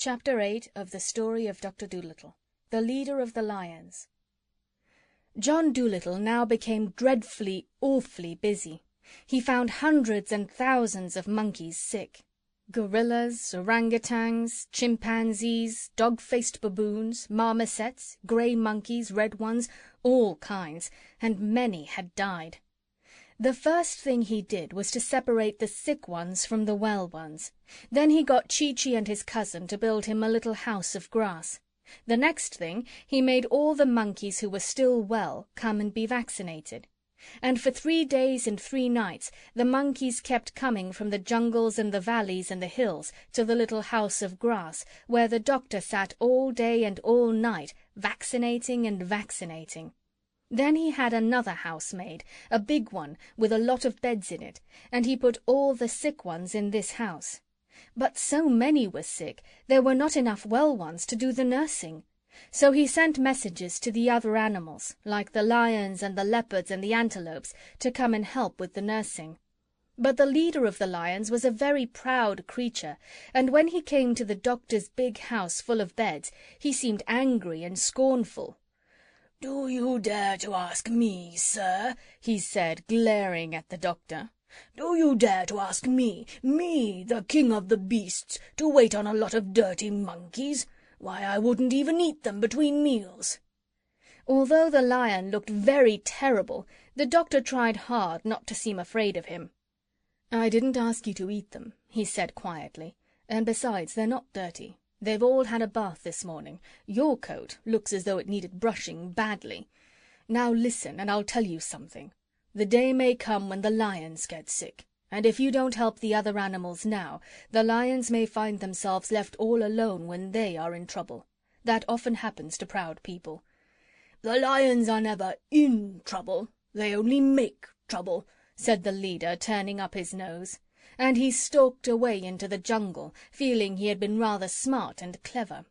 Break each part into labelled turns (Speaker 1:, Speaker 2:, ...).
Speaker 1: Chapter 8 of the Story of Dr. Dolittle, the Leader of the Lions. John Dolittle now became dreadfully, awfully busy. He found hundreds and thousands of monkeys sick. Gorillas, orangutans, chimpanzees, dog-faced baboons, marmosets, grey monkeys, red ones, all kinds, and many had died. The first thing he did was to separate the sick ones from the well ones. Then he got Chee-Chee and his cousin to build him a little house of grass. The next thing, he made all the monkeys who were still well come and be vaccinated. And for 3 days and 3 nights the monkeys kept coming from the jungles and the valleys and the hills to the little house of grass, where the doctor sat all day and all night, vaccinating and vaccinating. Then he had another house made, a big one, with a lot of beds in it, and he put all the sick ones in this house. But so many were sick, there were not enough well ones to do the nursing. So he sent messages to the other animals, like the lions and the leopards and the antelopes, to come and help with the nursing. But the leader of the lions was a very proud creature, and when he came to the doctor's big house full of beds, he seemed angry and scornful.
Speaker 2: "Do you dare to ask me, sir," he said, glaring at the doctor, "do you dare to ask me, the king of the beasts, to wait on a lot of dirty monkeys? Why, I wouldn't even eat them between meals."
Speaker 1: Although the lion looked very terrible, the doctor tried hard not to seem afraid of him. "I didn't ask you to eat them," he said quietly, "and besides, they're not dirty. They've all had a bath this morning. Your coat looks as though it needed brushing badly. Now listen, and I'll tell you something. The day may come when the lions get sick, and if you don't help the other animals now, the lions may find themselves left all alone when they are in trouble. That often happens to proud people."
Speaker 2: "The lions are never in trouble. They only make trouble,"
Speaker 1: said the leader, turning up his nose. And he stalked away into the jungle, feeling he had been rather smart and clever.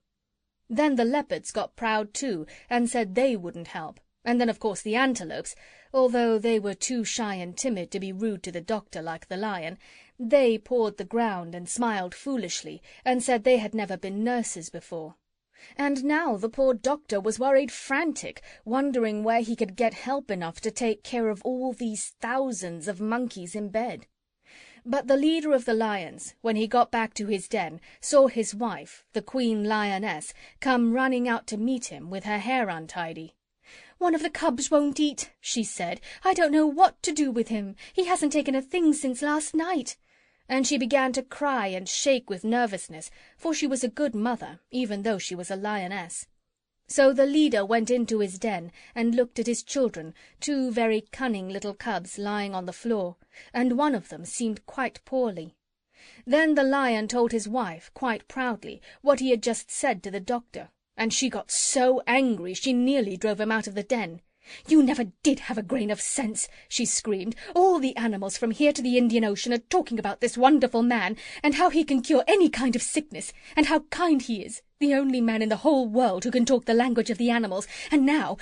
Speaker 1: Then the leopards got proud too, and said they wouldn't help. And then, of course, the antelopes, although they were too shy and timid to be rude to the doctor like the lion, they pawed the ground and smiled foolishly, and said they had never been nurses before. And now the poor doctor was worried frantic, wondering where he could get help enough to take care of all these thousands of monkeys in bed. But the leader of the lions, when he got back to his den, saw his wife, the Queen Lioness, come running out to meet him with her hair untidy. "One of the cubs won't eat," she said. "I don't know what to do with him. He hasn't taken a thing since last night." And she began to cry and shake with nervousness, for she was a good mother, even though she was a lioness. So the leader went into his den and looked at his children, 2 very cunning little cubs lying on the floor, and one of them seemed quite poorly. Then the lion told his wife, quite proudly, what he had just said to the doctor, and she got so angry she nearly drove him out of the den. "You never did have a grain of sense," she screamed. "All the animals from here to the Indian Ocean are talking about this wonderful man, and how he can cure any kind of sickness, and how kind he is, the only man in the whole world who can talk the language of the animals, and now,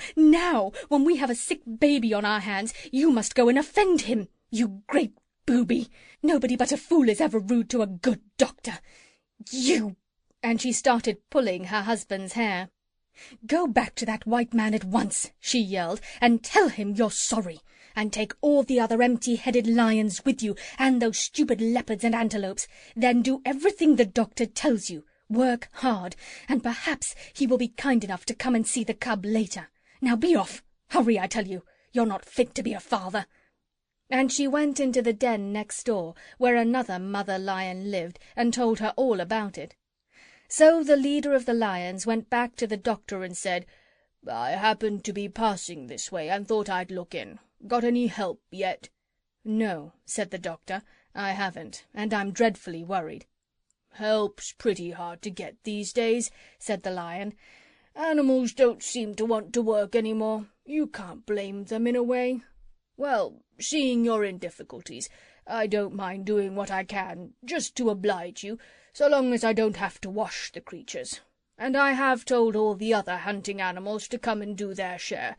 Speaker 1: when we have a sick baby on our hands, you must go and offend him. You great booby! Nobody but a fool is ever rude to a good doctor. You—" and she started pulling her husband's hair. "Go back to that white man at once," she yelled, "and tell him you're sorry. And take all the other empty-headed lions with you, and those stupid leopards and antelopes. Then do everything the doctor tells you. Work hard, and perhaps he will be kind enough to come and see the cub later. Now be off. Hurry, I tell you. You're not fit to be a father." And she went into the den next door, where another mother lion lived, and told her all about it. So the leader of the lions went back to the doctor and said, "I happened to be passing this way and thought I'd look in. Got any help yet?" "No," said the doctor, "I haven't, and I'm dreadfully worried." "Help's pretty hard to get these days," said the lion. "Animals don't seem to want to work any more. You can't blame them in a way. Well, seeing you're in difficulties, I don't mind doing what I can, just to oblige you, so long as I don't have to wash the creatures. And I have told all the other hunting animals to come and do their share.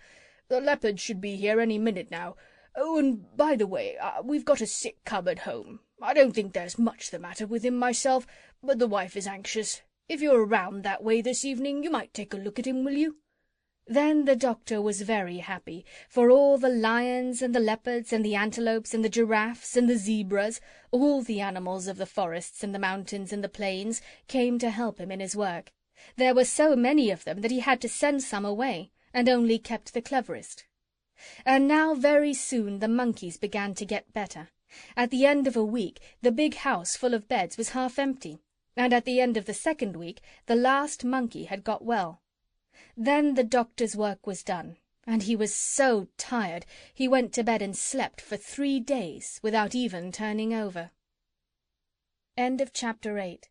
Speaker 1: The leopards should be here any minute now. Oh, and by the way, we've got a sick cub at home. I don't think there's much the matter with him myself, but the wife is anxious.
Speaker 2: If you're around that way this evening, you might take a look at him, will you?"
Speaker 1: Then the Doctor was very happy, for all the lions and the leopards and the antelopes and the giraffes and the zebras, all the animals of the forests and the mountains and the plains, came to help him in his work. There were so many of them that he had to send some away, and only kept the cleverest. And now very soon the monkeys began to get better. At the end of a week the big house full of beds was half empty, and at the end of the second week the last monkey had got well. Then the Doctor's work was done, and he was so tired he went to bed and slept for 3 days without even turning over. End of chapter 8.